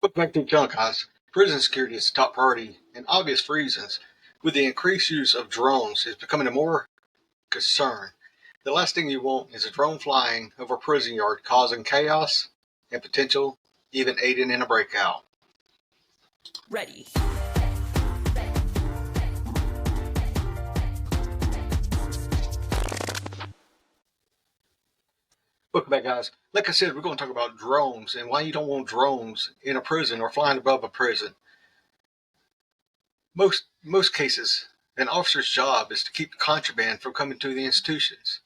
Look back to the channel, guys. Prison security is a top priority and obvious reasons. With the increased use of drones, it's becoming a more concern. The last thing you want is a drone flying over a prison yard causing chaos and potential, even aiding in a breakout. Ready. Welcome back, guys. Like I said, we're going to talk about drones and why you don't want drones in a prison or flying above a prison. Most cases, an officer's job is to keep contraband from coming to the institutions.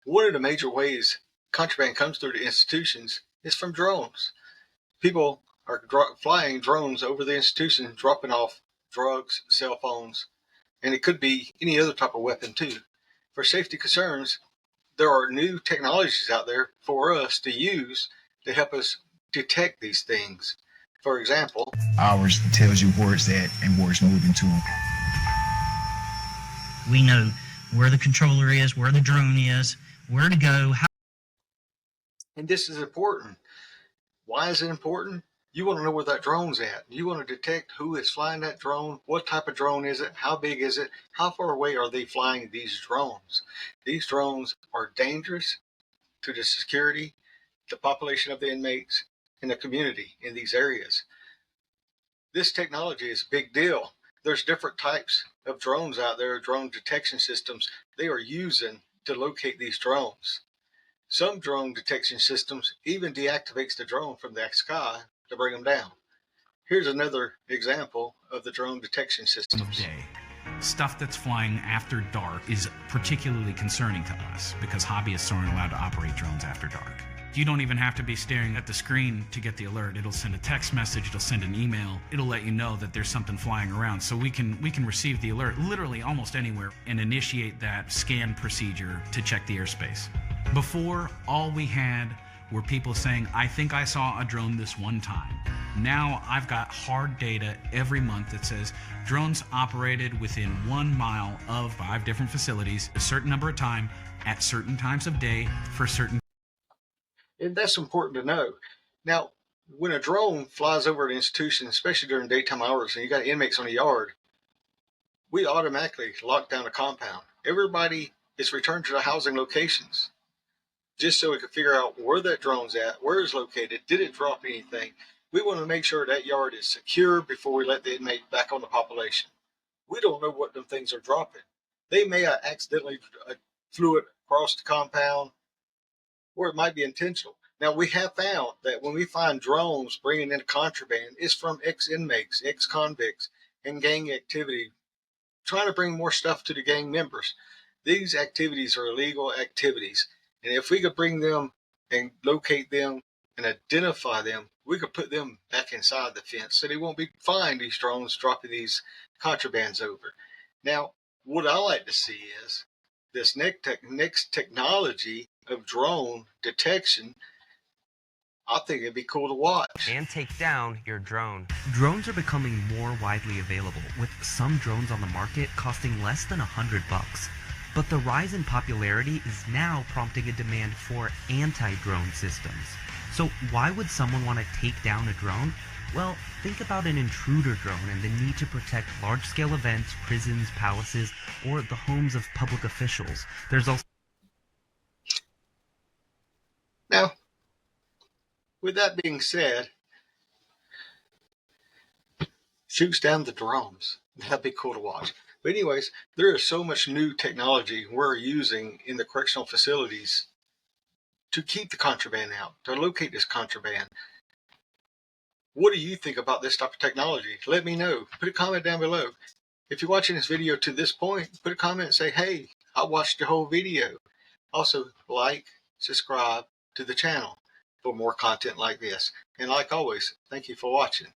One of the major ways contraband comes through the institutions is from drones. People are flying drones over the institution, dropping off drugs, cell phones, and it could be any other type of weapon too. For safety concerns, there are new technologies out there for us to use to help us detect these things. For example, ours tells you where it's at and where it's moving to. We know where the controller is, where the drone is, where to go. And this is important. Why is it important? You want to know where that drone's at. You want to detect who is flying that drone, what type of drone is it, how big is it, how far away are they flying these drones. These drones are dangerous to the security, the population of the inmates, and the community in these areas. This technology is a big deal. There's different types of drones out there, drone detection systems they are using to locate these drones. Some drone detection systems even deactivates the drone from the sky to bring them down. Here's another example of the drone detection systems. Stuff that's flying after dark is particularly concerning to us because hobbyists aren't allowed to operate drones after dark. You don't even have to be staring at the screen to get the alert. It'll send a text message, it'll send an email, it'll let you know that there's something flying around. So we can receive the alert literally almost anywhere and initiate that scan procedure to check the airspace. Before, all we had were people saying, I think I saw a drone this one time. Now I've got hard data every month that says drones operated within 1 mile of 5 different facilities, a certain number of time, at certain times of day, for certain. And that's important to know. Now, when a drone flies over an institution, especially during daytime hours, and you got inmates on the yard, we automatically lock down the compound. Everybody is returned to the housing locations, just so we can figure out where that drone's at, where it's located, did it drop anything. We want to make sure that yard is secure before we let the inmate back on the population. We don't know what them things are dropping. They may have accidentally flew it across the compound, or it might be intentional. Now, we have found that when we find drones bringing in contraband, it's from ex-inmates, ex-convicts, and gang activity, trying to bring more stuff to the gang members. These activities are illegal activities. And if we could bring them and locate them and identify them, we could put them back inside the fence so they won't be finding these drones dropping these contrabands over. Now, what I like to see is this next technology of drone detection. I think it'd be cool to watch. And take down your drone. Drones are becoming more widely available, with some drones on the market costing less than $100. But the rise in popularity is now prompting a demand for anti-drone systems. So why would someone want to take down a drone? Well, think about an intruder drone and the need to protect large-scale events, prisons, palaces, or the homes of public officials. There's also... Now, with that being said, shoots down the drones. That'd be cool to watch. But anyways, there is so much new technology we're using in the correctional facilities to keep the contraband out, to locate this contraband. What do you think about this type of technology? Let me know. Put a comment down below. If you're watching this video to this point, put a comment and say, hey, I watched the whole video. Also, like, subscribe to the channel for more content like this. And like always, thank you for watching.